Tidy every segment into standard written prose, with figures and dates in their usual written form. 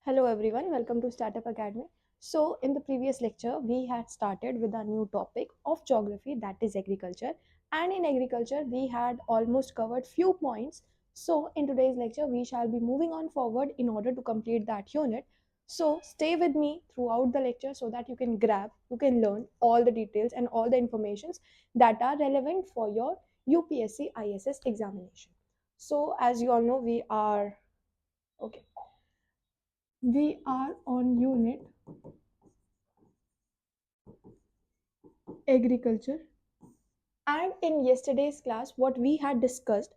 Hello everyone, welcome to Startup Academy. So, in the previous lecture, we had started with a new topic of geography, that is agriculture. And in agriculture, we had almost covered few points. So, in today's lecture, we shall be moving on forward in order to complete that unit. So, stay with me throughout the lecture so that you can learn all the details and all the informations that are relevant for your UPSC ISS examination. So, as you all know, okay. We are on unit agriculture, and in yesterday's class what we had discussed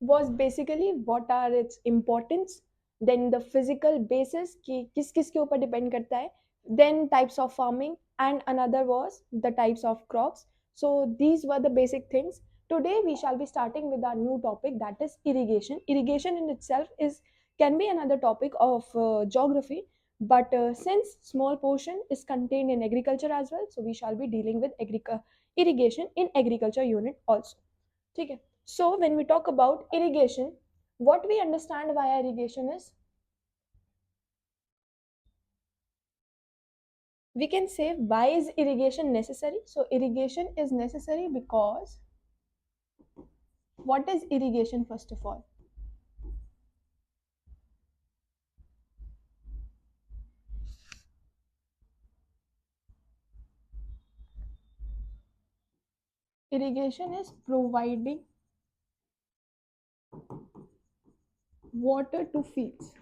was basically what are its importance, then the physical basis कि किस किस के ऊपर depend करता है, then types of farming, and another was the types of crops. So these were the basic things. Today we shall be starting with our new topic, that is irrigation. Irrigation in itself is can be another topic of geography, but since small portion is contained in agriculture as well, so we shall be dealing with irrigation in agriculture unit also. ठीक है. So when we talk about irrigation, what we understand via irrigation is, we can say why is irrigation necessary. So irrigation is necessary because, what is irrigation first of all? Irrigation is providing water to fields.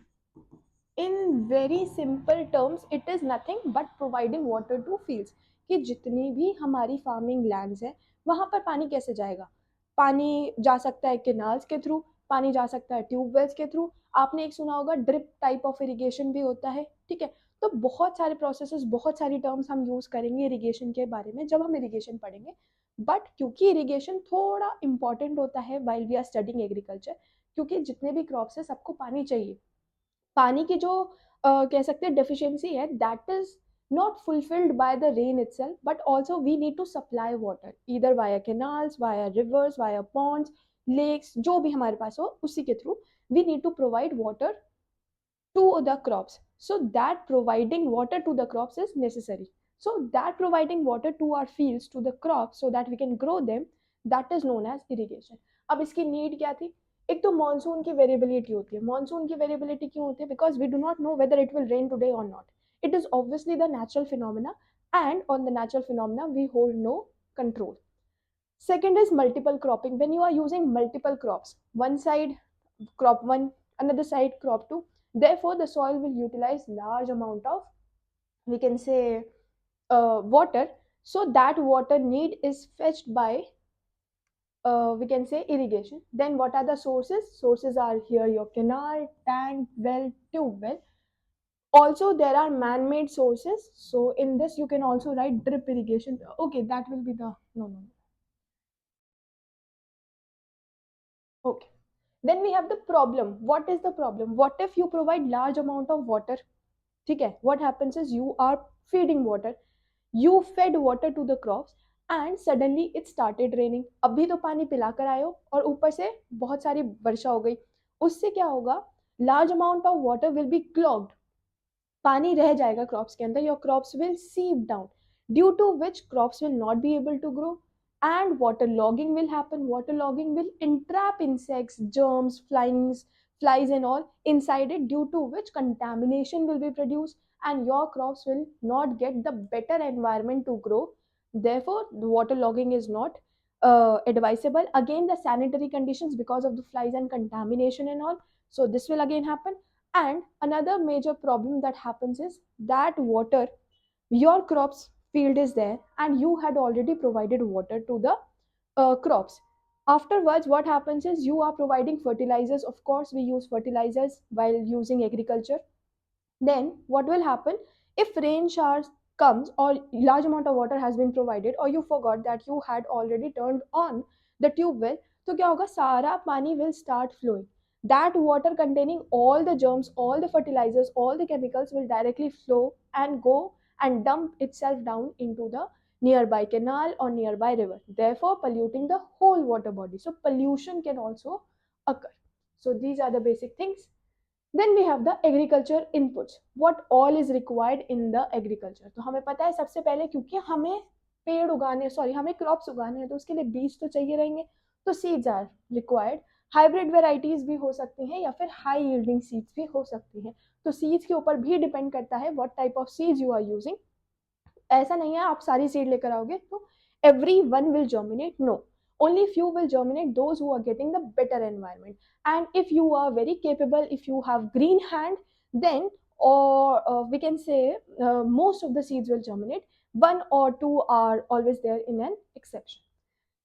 In very simple terms, it is nothing but providing water to fields. कि जितनी भी हमारी farming lands है, वहां पर पानी कैसे जाएगा? पानी जा सकता है केनाल्स के थ्रू, पानी जा सकता है ट्यूबवेल्स के थ्रू, आपने एक सुना होगा ड्रिप टाइप ऑफ इरिगेशन भी होता है, ठीक है. तो बहुत सारे प्रोसेसेस, बहुत सारी टर्म्स हम यूज करेंगे इरिगेशन के बारे में जब हम इरिगेशन पढ़ेंगे. बट क्योंकि इरिगेशन थोड़ा इंपॉर्टेंट होता है while we are studying agriculture, क्योंकि जितने भी क्रॉप्स है सबको पानी चाहिए. पानी की जो कह सकते हैं डेफिशिएंसी है, that is not fulfilled by the rain itself, but also we need to supply water either via canals, via rivers, via ponds, lakes, जो भी हमारे पास हो उसी के through we need to provide water to the crops. So that providing water to the crops is necessary. So that providing water to our fields, to the crops, so that we can grow them, that is known as irrigation. अब इसकी need क्या थी? एक तो monsoon की variability होती है. Monsoon की वेरिएबिलिटी क्यों होती है? Because we do not know whether it will rain today और not. It is obviously the natural phenomena, and on the natural phenomena we hold no control. Second is multiple cropping. When you are using multiple crops, one side crop one, another side crop two, therefore the soil will utilize large amount of, we can say, water. So that water need is fetched by, we can say, irrigation. Then what are the sources are here your canal, tank, well, tube well. Also there are man-made sources, so in this you can also write drip irrigation. Okay, that will be the, no. Okay. Then we have the problem. What is the problem? What if you provide large amount of water? ठीक है, what happens is you are feeding water, you fed water to the crops, and suddenly it started raining. अभी तो पानी पिलाकर आए हो और ऊपर से बहुत सारी वर्षा हो गई. उससे क्या होगा? Large amount of water will be clogged. पानी रह जाएगा क्रॉप्स के अंदर, your crops will seep down, due to which crops will not be able to grow, and water logging will happen. Water logging will entrap insects, germs, flies and all inside it, due to which contamination will be produced, and your crops will not get the better environment to grow. Therefore the water logging is not advisable. Again, the sanitary conditions, because of the flies and contamination and all, so this will again happen. And another major problem that happens is that water, your crops field is there and you had already provided water to the crops. Afterwards what happens is you are providing fertilizers. Of course we use fertilizers while using agriculture. Then what will happen, if rain showers comes or large amount of water has been provided, or you forgot that you had already turned on the tube well, तो क्या होगा? सारा पानी will start flowing. That water containing all the germs, all the fertilizers, all the chemicals will directly flow and go and dump itself down into the nearby canal or nearby river, therefore polluting the whole water body. So pollution can also occur. So these are the basic things. Then we have the agriculture inputs, what all is required in the agriculture. तो हमें पता है सबसे पहले, क्योंकि हमें पेड़ उगाने, सॉरी हमें क्रॉप्स उगाने हैं, तो उसके लिए बीज तो चाहिए रहेंगे, तो seeds are required. Hybrid varieties भी हो सकती हैं या फिर हाई यील्डिंग सीड्स भी हो सकती हैं। तो सीड्स के ऊपर भी डिपेंड करता है what type of seeds you are using. ऐसा नहीं है आप सारी सीड लेकर आओगे तो every one will germinate, no, only few will germinate, those who are getting the better environment. And if you are very capable, if you have green hand, then, or we can say, most of the seeds will germinate, one or two are always there in an exception.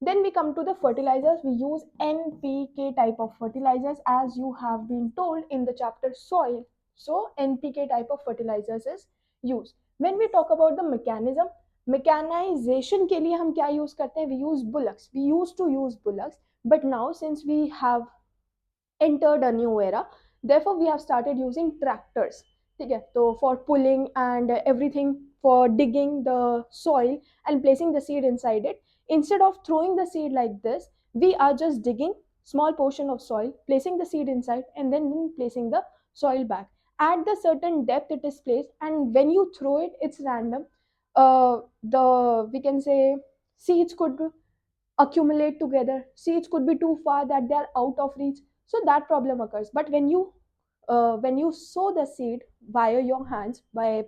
Then we come to the fertilizers. We use NPK type of fertilizers as you have been told in the chapter soil. So NPK type of fertilizers is used. When we talk about the mechanism, mechanization के लिए हम क्या use करते हैं? We use bullocks. We used to use bullocks, but now since we have entered a new era, therefore we have started using tractors. ठीक है, तो for pulling and everything, for digging the soil and placing the seed inside it, instead of throwing the seed like this, we are just digging small portion of soil, placing the seed inside, and then placing the soil back at the certain depth it is placed. And when you throw it, it's random. The, we can say, seeds could accumulate together, seeds could be too far that they are out of reach, so that problem occurs. But when you sow the seed via your hands, by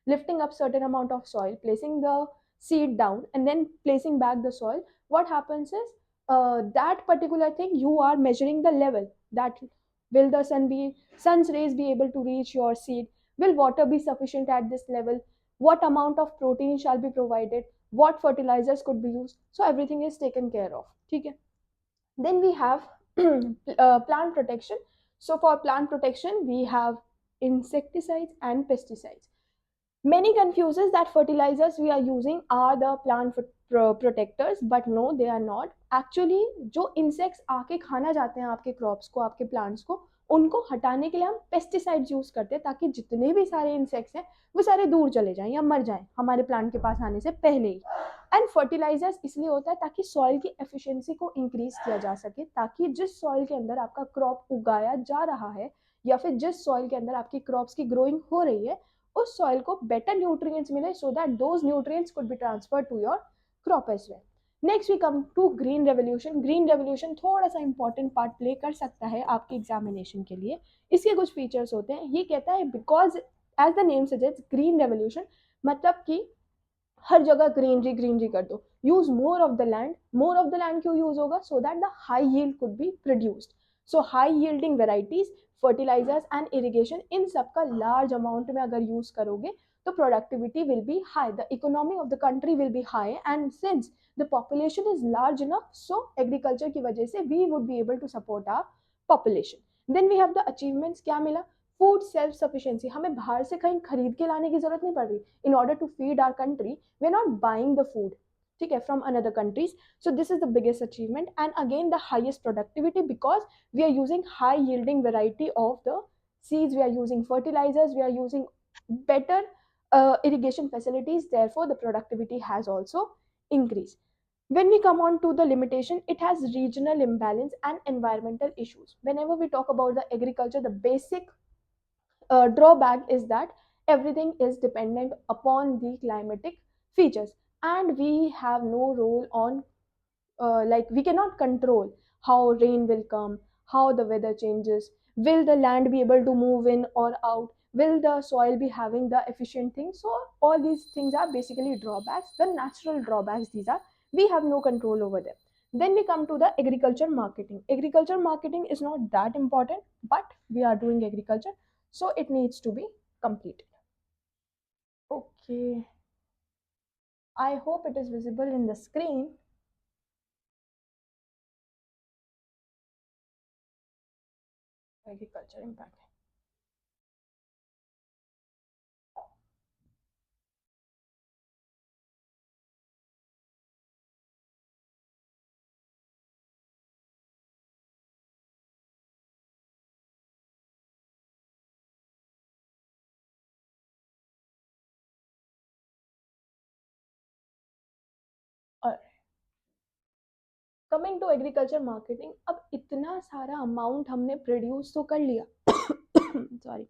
lifting up certain amount of soil, placing the seed down and then placing back the soil, what happens is, that particular thing, you are measuring the level, that will the sun's rays be able to reach your seed, will water be sufficient at this level, what amount of protein shall be provided, what fertilizers could be used, so everything is taken care of. ठीक है. Then we have plant protection. So for plant protection we have insecticides and pesticides. Many confuses that fertilizers we are using are the plant protectors, but no, they are not actually. जो insects आके खाना जाते हैं आपके crops को, आपके plants को, उनको हटाने के लिए हम पेस्टिसाइड्स यूज करते हैं, ताकि जितने भी सारे इंसेक्ट्स हैं वो सारे दूर चले जाएं या मर जाएं हमारे प्लांट के पास आने से पहले ही। एंड फर्टिलाइजर्स इसलिए होता है ताकि सॉइल की एफिशिएंसी को इंक्रीज किया जा सके, ताकि जिस सॉइल के अंदर आपका क्रॉप उगाया जा रहा है या फिर जिस सॉइल के अंदर आपकी क्रॉप्स की ग्रोइंग हो रही है, उस सॉइल को बेटर न्यूट्रिएंट्स मिले, so that those nutrients could be transferred to your crop as well. Next we come to green revolution. Green revolution थोड़ा सा इंपॉर्टेंट पार्ट प्ले कर सकता है आपके एग्जामिनेशन के लिए। इसके कुछ फीचर्स होते हैं। ये कहता है because as the name suggest green revolution, मतलब कि हर जगह ग्रीनरी ग्रीनरी कर दो, use more of the land. More of the land क्यों यूज होगा? So that the high yield could be produced. So high yielding varieties, fertilizers and irrigation, इन सब का लार्ज अमाउंट में अगर यूज करोगे तो productivity will be high, the economy of the country will be high, and since the population is large enough, so agriculture की वजह से we would be able to support our population. Then we have the achievements. क्या मिला? Food self sufficiency. हमें बाहर से कहीं खरीद के लाने की जरूरत नहीं पड़ रही। In order to feed our country we are not buying the food, ठीक है, from another countries. So this is the biggest achievement, and again the highest productivity, because we are using high yielding variety of the seeds, we are using fertilizers, we are using better irrigation facilities, therefore the productivity has also increased. When we come on to the limitation, it has regional imbalance and environmental issues. Whenever we talk about the agriculture, the basic drawback is that everything is dependent upon the climatic features, and we have no role on, like we cannot control how rain will come, how the weather changes, will the land be able to move in or out, will the soil be having the efficient things. So all these things are basically drawbacks, the natural drawbacks these are, we have no control over them. Then we come to the agriculture marketing. Agriculture marketing is not that important, but we are doing agriculture, so it needs to be completed. Okay, I hope it is visible in the screen. Agriculture impact. Coming to agriculture marketing, अब इतना सारा amount हमने produce तो कर लिया sorry,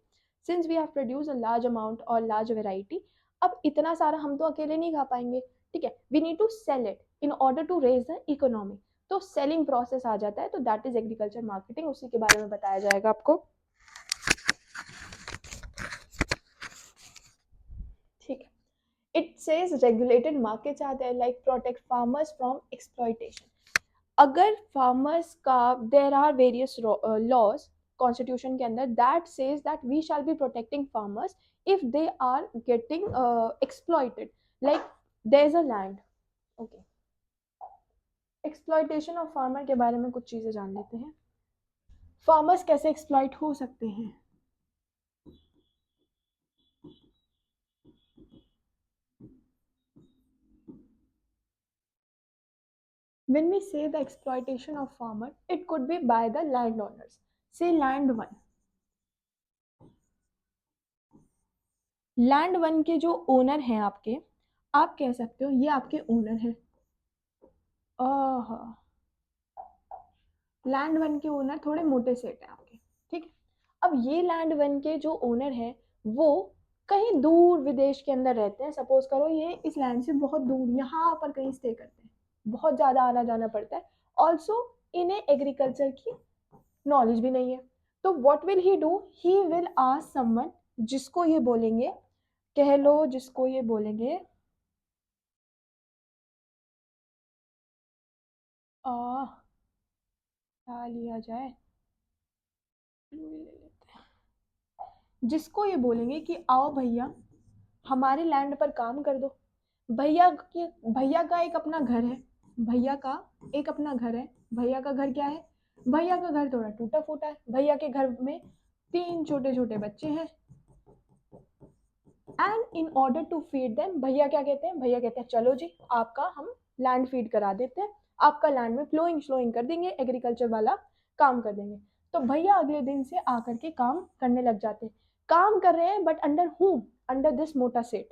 since we have produce a large amount और large variety, अब इतना सारा हम तो अकेले नहीं खा पाएंगे, ठीक है, we need to sell it in order to raise the economy, तो सेलिंग प्रोसेस आ जाता है, तो दैट इज एग्रीकल्चर मार्केटिंग, उसी के बारे में बताया जाएगा आपको, ठीक है। It says regulated markets are there like protect farmers from exploitation, अगर फार्मर्स का there are various laws constitution के अंदर that says that we shall be protecting farmers if they are getting exploited, like there is a land, okay, exploitation of farmer के बारे में कुछ चीजें जान लेते हैं, फार्मर्स कैसे एक्सप्लॉइट हो सकते हैं। When we say the exploitation of farmer, it could be by the landowners. Say land one. Land one के जो ओनर हैं आपके, आप कह सकते हो ये आपके ओनर हैं, लैंड वन के ओनर थोड़े मोटे सेट हैं आपके, ठीक है। अब ये लैंड वन के जो ओनर हैं वो कहीं दूर विदेश के अंदर रहते हैं, सपोज करो ये इस लैंड से बहुत दूर यहाँ पर कहीं स्टे करते हैं, बहुत ज़्यादा आना जाना पड़ता है, ऑल्सो इन्हें एग्रीकल्चर की नॉलेज भी नहीं है, तो what will he do, he will ask someone, जिसको ये बोलेंगे, कह लो जिसको ये बोलेंगे क्या लिया जाए, ले लेते हैं, जिसको ये बोलेंगे कि आओ भैया हमारे लैंड पर काम कर दो, भैया का एक अपना घर है, भैया का एक अपना घर है, भैया का घर क्या है, भैया का घर थोड़ा टूटा फूटा है, भैया के घर में 3 छोटे छोटे बच्चे हैं, and in order to feed them, भैया क्या कहते हैं, भैया कहते हैं चलो जी आपका हम लैंड फीड करा देते हैं, आपका लैंड में फ्लोइंग श्लोइंग कर देंगे, एग्रीकल्चर वाला काम कर देंगे, तो भैया अगले दिन से आकर के काम करने लग जाते हैं, काम कर रहे हैं but under who, under this मोटा सेठ,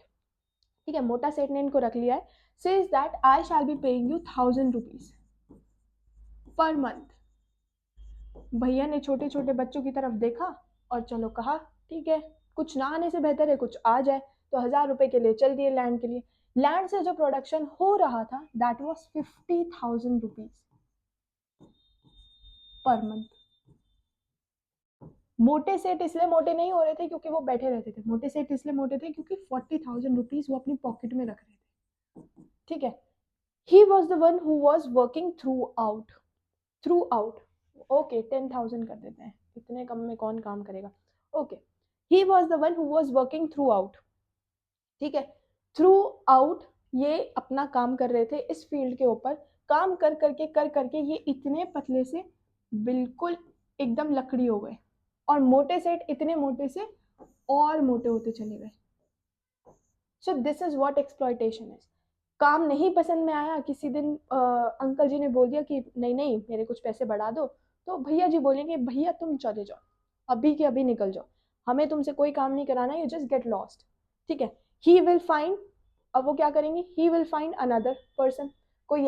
ठीक है, मोटा सेठ ने इनको रख लिया है, says that I shall be paying you 1000 rupees per month, भैया ने छोटे छोटे बच्चों की तरफ देखा और चलो कहा ठीक है, कुछ ना आने से बेहतर है कुछ आ जाए, तो 1000 रुपए के लिए चल दिए लैंड के लिए, लैंड से जो प्रोडक्शन हो रहा था that was 50,000 rupees per month, मोटे सेठ इसलिए मोटे नहीं हो रहे थे क्योंकि वो बैठे रहते थे, मोटे सेठ इसलिए मोटे थे क्योंकि 40,000 रुपीज वो अपनी पॉकेट में रख रहे थे, ठीक है, he was the one who was working through out, okay 10,000 कर देते हैं, इतने कम में कौन काम करेगा, okay, he was the one who was working through out, ठीक है, थ्रू आउट ये अपना काम कर रहे थे इस फील्ड के ऊपर, काम कर करके ये इतने पतले से बिल्कुल एकदम लकड़ी हो गए, और मोटे सेट इतने मोटे से और मोटे होते चले गए, सो this is what exploitation is, काम नहीं पसंद में आया, किसी दिन अंकल जी ने बोल दिया कि नहीं नहीं मेरे कुछ पैसे बढ़ा दो, तो भैया जी बोलेंगे भैया तुम चले जाओ, अभी के अभी निकल जाओ, हमें तुमसे कोई काम नहीं कराना, यू जस्ट गेट लॉस्ट, ठीक है, ही विल फाइंड, अब वो क्या करेंगे, he will find another person, कोई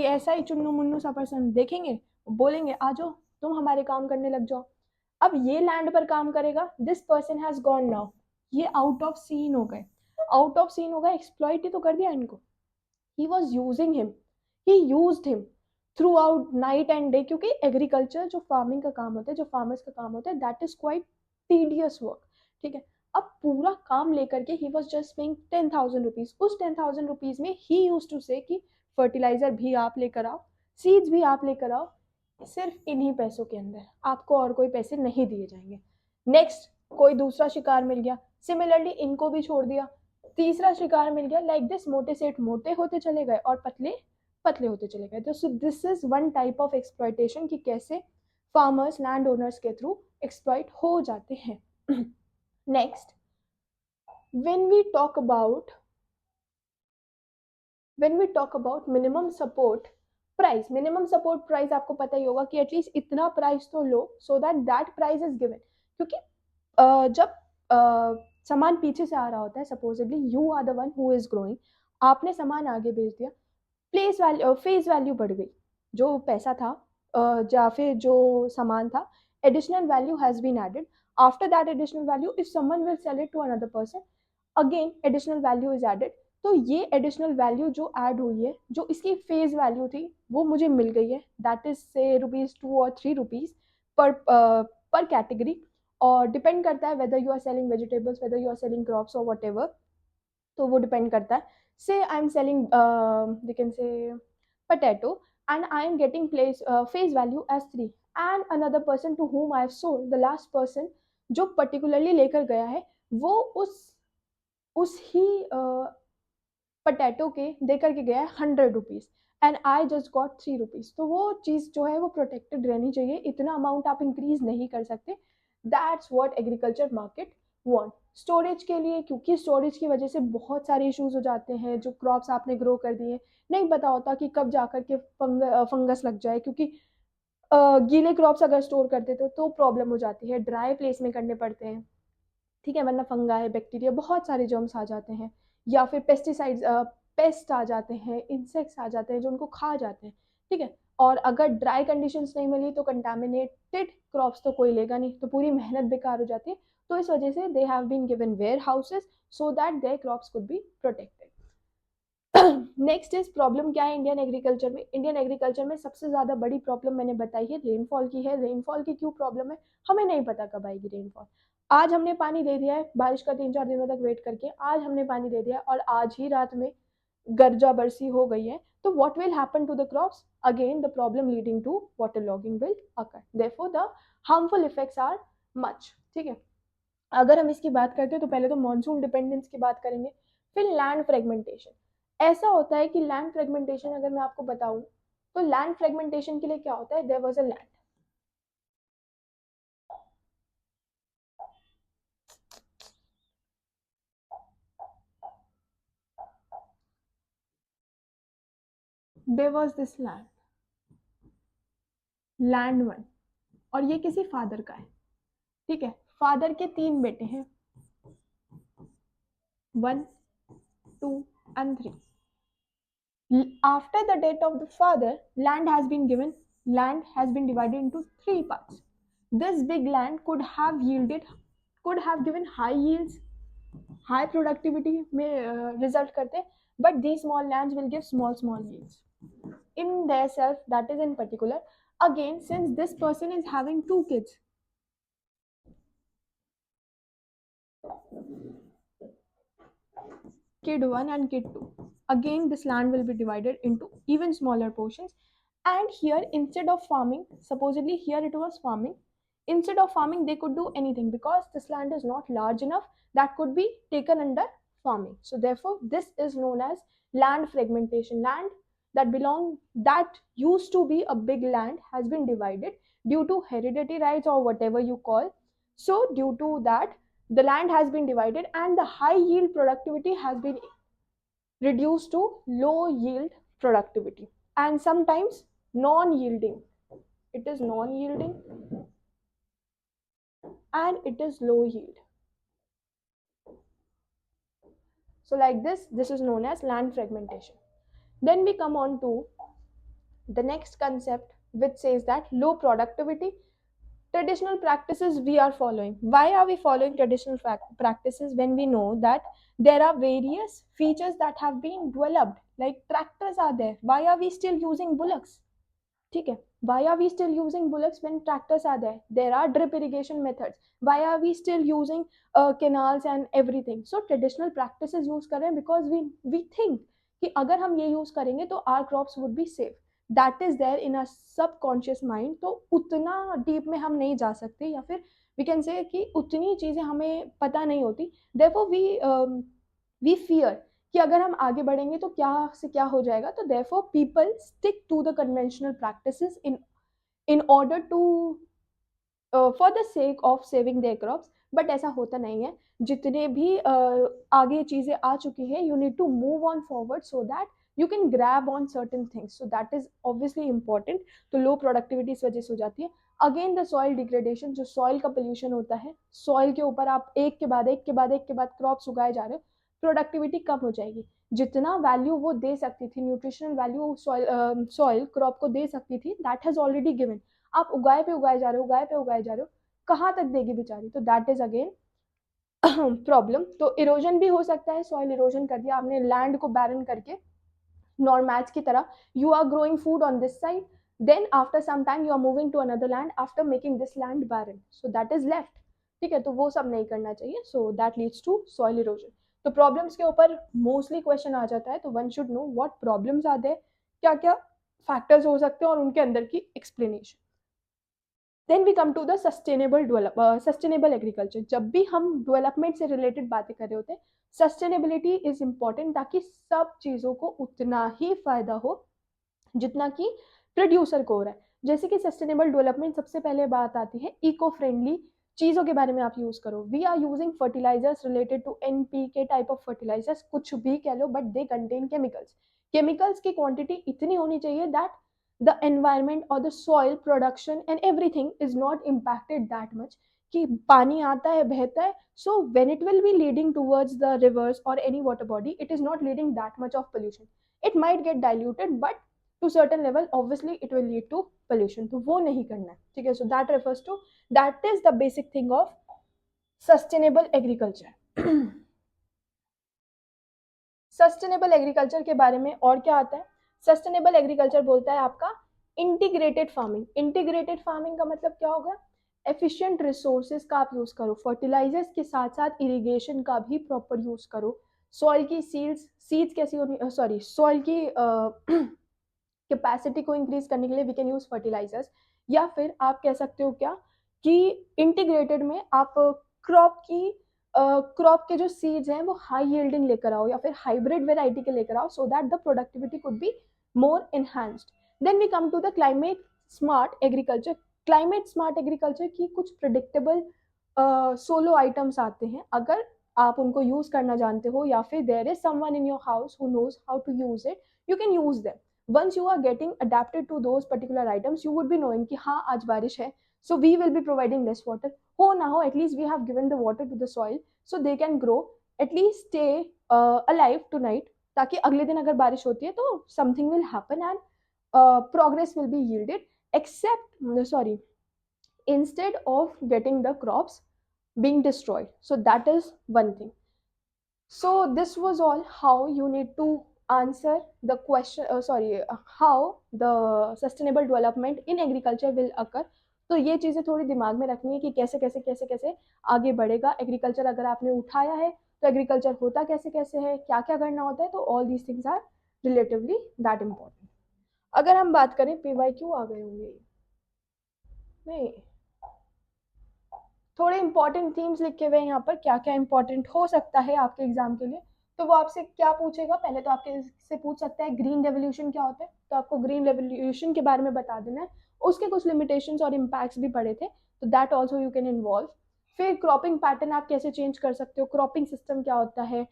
ऐसा ही चुन्नू मुन्नू सा पर्सन देखेंगे, बोलेंगे आ जाओ तुम हमारे काम करने लग जाओ, अब ये लैंड पर काम करेगा, this person has gone now, ये आउट ऑफ सीन हो गए, आउट ऑफ सीन होगा, एक्सप्लॉइट ही तो कर दिया इनको, he was using him, he used him through out night and day, क्योंकि एग्रीकल्चर जो फार्मिंग का काम होता है, जो फार्मर्स का काम होता है, that is quite tedious work, ठीक है, अब पूरा काम लेकर के he was just paying 10,000 rupees, उस 10,000 रुपीज में ही यूज टू से कि फर्टिलाइजर भी आप लेकर आओ, सीड्स भी आप लेकर आओ, सिर्फ इन्हीं पैसों के अंदर आपको और कोई पैसे नहीं दिए जाएंगे, नेक्स्ट कोई दूसरा शिकार मिल गया, सिमिलरली इनको भी छोड़ दिया, तीसरा शिकार मिल गया, लाइक दिस मोटे सेठ मोटे होते चले गए और पतले पतले होते चले गए, तो this is one type of exploitation कि कैसे फार्मर्स लैंड ओनर्स के थ्रू एक्सप्लॉइट हो जाते हैं। Next, when we talk about when we talk about minimum support price, minimum support price आपको पता ही होगा कि एटलीस्ट इतना प्राइस तो लो so that price is given, क्योंकि जब सामान पीछे से आ रहा होता है, supposedly you are the one who is growing, आपने सामान आगे भेज दिया, फेस वैल्यू बढ़ गई, जो पैसा था या फिर जो सामान था, additional value has been added. After that additional value, if someone will sell it to another person, again additional value is added. तो ये एडिशनल वैल्यू जो ऐड हुई है, जो इसकी फेस वैल्यू थी, वो मुझे मिल गई है, दैट इज से ₹2 और ₹3 पर कैटेगरी. और डिपेंड करता है whether you are selling vegetables, whether you are selling crops और वट एवर. तो वो डिपेंड करता है. Say I am selling, we can say potato, and I am getting face value as 3, and another person to whom I have sold, the last person जो particularly लेकर गया है, वो उस ही पटैटो के दे करके गया है ₹100, एंड आई जस्ट गॉट ₹3. तो वो चीज़ जो है वो प्रोटेक्टेड रहनी चाहिए, इतना अमाउंट आप इंक्रीज नहीं कर सकते. That's what agriculture market want. Storage के लिए, क्योंकि स्टोरेज की वजह से बहुत सारे इश्यूज हो जाते हैं, जो क्रॉप्स आपने ग्रो कर दिए, नहीं पता होता कि कब जाकर के फंगस लग जाए, क्योंकि गीले क्रॉप्स अगर स्टोर करते तो प्रॉब्लम हो जाती है, ड्राई प्लेस में करने पड़ते हैं, ठीक है, वरना फंगा है, बैक्टीरिया, बहुत सारे जर्म्स आ जाते हैं, या फिर पेस्टिसाइड्स, पेस्ट आ जाते हैं, इंसेक्ट्स आ जाते हैं जो उनको खा जाते हैं, ठीक है. और अगर ड्राई कंडीशंस नहीं मिली तो कंटामिनेटेड क्रॉप्स तो कोई लेगा नहीं, तो पूरी मेहनत बेकार हो जाती है. तो इस वजह से they have been given warehouses so that their crops could be protected. Next is problem क्या है इंडियन एग्रीकल्चर में. इंडियन एग्रीकल्चर में सबसे ज़्यादा बड़ी प्रॉब्लम मैंने बताई है रेनफॉल की है. रेनफॉल की क्यों प्रॉब्लम है, हमें नहीं पता कब आएगी रेनफॉल. आज हमने पानी दे दिया है, बारिश का 3-4 दिनों तक वेट करके आज हमने पानी दे दिया और आज ही रात में गर्जा बरसी हो गई है, तो what will happen to the crops, again the problem leading to water logging will occur, therefore the harmful effects are much. ठीक है, अगर हम इसकी बात करते हैं तो पहले तो मॉनसून डिपेंडेंस की बात करेंगे, फिर लैंड फ्रेगमेंटेशन. ऐसा होता है कि लैंड फ्रेगमेंटेशन अगर मैं आपको बताऊं, तो लैंड फ्रेगमेंटेशन के लिए क्या होता है, there was a land, there was this land, land one, और ये किसी फादर का है, ठीक है. फादर के 3 बेटे हैं, 1, 2 and 3. After the death of the father, land has been divided into 3 parts. This big land could have given high yields, high productivity में result करते, but these small lands will give small yields in their self, that is in particular. Again, since this person is having 2 kids, kid 1 and kid 2, again this land will be divided into even smaller portions. And here, instead of farming, supposedly here it was farming, instead of farming they could do anything, because this land is not large enough that could be taken under farming. So therefore this is known as land fragmentation. Land that used to be a big land has been divided due to hereditary rights or whatever you call. So due to that, the land has been divided and the high yield productivity has been reduced to low yield productivity, and sometimes non yielding. It is non yielding and it is low yield. So like this is known as land fragmentation. Then we come on to the next concept, which says that low productivity. Traditional practices we are following. Why are we following traditional practices when we know that there are various features that have been developed, like tractors are there? Why are we still using bullocks? ठीक है, why are we still using bullocks when tractors are there? There are drip irrigation methods. Why are we still using canals and everything? So traditional practices use कर रहे हैं because we think कि अगर हम ये use करेंगे तो our crops would be safe. That is there in a subconscious mind. तो उतना डीप में हम नहीं जा सकते, या फिर we can say कि उतनी चीजें हमें पता नहीं होती. Therefore we fear कि अगर हम आगे बढ़ेंगे तो क्या से क्या हो जाएगा. तो therefore people stick to the conventional practices in order to for the sake of saving there crops. But ऐसा होता नहीं है. जितने भी आगे चीजें आ चुकी है, you need to move on forward so that you can grab on certain things. So that is obviously important. तो लो प्रोडक्टिविटी इस वजह से हो जाती है. अगेन द सॉइल डिग्रेडेशन, जो सॉइल का पोल्यूशन होता है, सॉइल के ऊपर आप एक के बाद क्रॉप्स उगाए जा रहे हो, प्रोडक्टिविटी कम हो जाएगी. जितना वैल्यू वो दे सकती थी, न्यूट्रिशनल वैल्यू सॉइल क्रॉप को दे सकती थी, दैट हैज ऑलरेडी गिवन। आप उगाए पे उगाए जा रहे हो, उगाए पे उगाए जा रहे हो, कहाँ तक देगी बेचारी? तो दैट इज अगेन प्रॉब्लम। तो इरोजन भी हो सकता है, सॉइल इरोजन कर दिया आपने, लैंड को बैरन करके नॉर्मैच की तरह, you are growing food on this side, then after some time you are moving to another land after making this land barren, so that is left। ठीक है, तो वो सब नहीं करना चाहिए, so that leads to soil erosion। तो problems के ऊपर मोस्टली क्वेश्चन आ जाता है, तो one should know what problems are there, क्या क्या फैक्टर्स हो सकते हैं और उनके अंदर की explanation. Then we come to the sustainable agriculture. जब भी हम डेवलपमेंट से रिलेटेड बातें कर रहे होते हैं, सस्टेनेबिलिटी इज इंपॉर्टेंट, ताकि सब चीज़ों को उतना ही फायदा हो जितना कि प्रोड्यूसर को हो रहा है। जैसे कि सस्टेनेबल डेवलपमेंट, सबसे पहले बात आती है इको फ्रेंडली चीज़ों के बारे में आप यूज़ करो। We are using fertilizers related to NPK type of fertilizers, कुछ भी कह लो, but they contain chemicals. Chemicals की क्वांटिटी इतनी होनी चाहिए दैट द एनवायरमेंट और the soil production and everything is not impacted that much, कि पानी आता है, बहता है, so when it will be leading towards the rivers और any water body, it is not leading that much of pollution. It might get diluted, but to certain level obviously it will lead to pollution, तो वो नहीं करना है। ठीक है, so that refers to, that is the basic thing of sustainable agriculture. Sustainable agriculture के बारे में और क्या आता है? सस्टेनेबल एग्रीकल्चर बोलता है आपका इंटीग्रेटेड फार्मिंग। इंटीग्रेटेड फार्मिंग का मतलब क्या होगा? एफिशिएंट रिसोर्सेज का आप यूज करो, फर्टिलाइजर्स के साथ साथ इरिगेशन का भी प्रॉपर यूज करो। सॉइल की सीड्स कैसी होनी, सॉरी, सॉइल की कैपेसिटी को इंक्रीज करने के लिए वी कैन यूज फर्टिलाइजर्स। या फिर आप कह सकते हो क्या, कि इंटीग्रेटेड में आप क्रॉप के जो सीड्स हैं वो हाई यील्डिंग लेकर आओ, या फिर हाइब्रिड वेराइटी के लेकर आओ, so that the productivity could be more enhanced. Then we come to the climate smart agriculture. Climate smart agriculture की कुछ प्रिडिक्टेबल सोलो आइटम्स आते हैं, अगर आप उनको यूज करना जानते हो, या फिर there is someone in your house who knows how to use it, you can use them. once you are getting adapted to those particular items, you would be knowing कि हाँ आज बारिश है, so we will be providing less water, हो ना हो, at least we have given the water to the soil so they can grow, at least stay alive tonight, ताकि अगले दिन अगर बारिश होती है तो something will happen and progress will be yielded, except sorry, instead of getting the crops being destroyed, so that is one thing। So this was all how you need to answer the question, how the sustainable development in agriculture will occur। तो ये चीज़ें थोड़ी दिमाग में रखनी है कि कैसे कैसे कैसे कैसे आगे बढ़ेगा एग्रीकल्चर। अगर आपने उठाया है तो एग्रीकल्चर होता कैसे कैसे है, क्या क्या करना होता है, तो all these things are relatively that important. अगर हम बात करें PYQ आ गए होंगे, नहीं, थोड़े इंपॉर्टेंट थीम्स लिखे हुए हैं यहाँ पर, क्या क्या इंपॉर्टेंट हो सकता है आपके एग्जाम के लिए। तो वो आपसे क्या पूछेगा, पहले तो आपके से पूछ सकता है ग्रीन रेवोल्यूशन क्या होता है, तो आपको ग्रीन रेवोल्यूशन के बारे में बता देना है। उसके कुछ लिमिटेशंस और इम्पैक्ट्स भी पड़े थे, तो that also you can involve. फिर क्रॉपिंग पैटर्न आप कैसे चेंज कर सकते हो, क्रॉपिंग सिस्टम क्या होता है,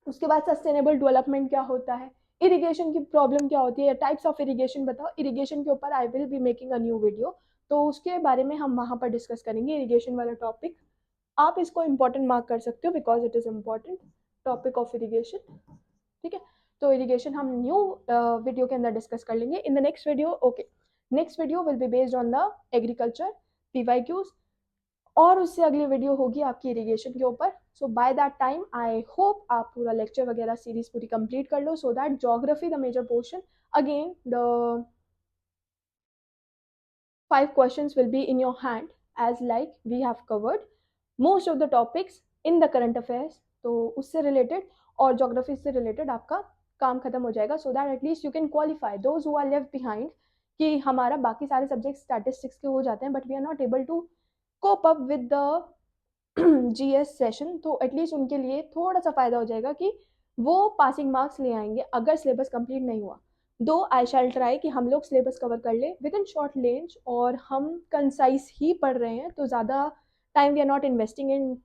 उसके बाद सस्टेनेबल डेवलपमेंट क्या होता है, इरिगेशन की प्रॉब्लम क्या होती है, टाइप्स ऑफ इरिगेशन बताओ। इरिगेशन के ऊपर I will be making a new video, तो उसके बारे में हम वहाँ पर डिस्कस करेंगे, इरिगेशन वाला टॉपिक। आप इसको इंपॉर्टेंट मार्क कर सकते हो because it is important topic of irrigation. ठीक है, तो इरिगेशन हम न्यू वीडियो के अंदर डिस्कस कर लेंगे in the next video. Okay, next video will be based on the agriculture PYQs, और उससे अगली वीडियो होगी आपकी इरिगेशन के ऊपर। So by that time I hope आप पूरा लेक्चर वगैरह सीरीज पूरी कंप्लीट कर लो, so that geography the major portion, again the 5 questions will be in your hand, as like we have covered most of the topics in the current affairs, तो उससे related और geography से related आपका काम खत्म हो जाएगा, so that at least you can qualify those who are left behind, कि हमारा बाकी सारे सब्जेक्ट स्टैटिस्टिक्स के हो जाते हैं but we are not able to cope up with the GS session, तो एटलीस्ट उनके लिए थोड़ा सा फायदा हो जाएगा कि वो पासिंग मार्क्स ले आएंगे अगर सिलेबस कंप्लीट नहीं हुआ। दो आई शैल ट्राई कि हम लोग सिलेबस कवर कर ले विद इन शॉर्ट रेंज, और हम कंसाइज ही पढ़ रहे हैं, तो ज़्यादा time we are not investing in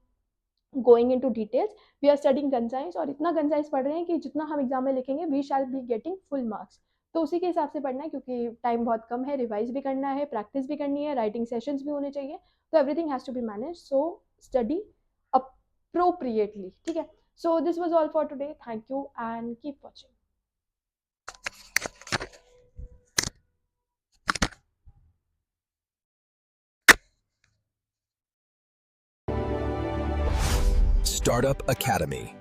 going in to details, we are studying concise, और इतना कंसाइज पढ़ रहे हैं कि जितना हम एग्जाम में लिखेंगे we shall be getting full marks. तो उसी के हिसाब से पढ़ना है, क्योंकि टाइम बहुत कम है, रिवाइज भी करना है, प्रैक्टिस भी करनी है, राइटिंग सेशंस भी होने चाहिए, तो everything has to be manage, so study appropriately. ठीक है, So this was all for today. Thank you and keep watching. Startup Academy.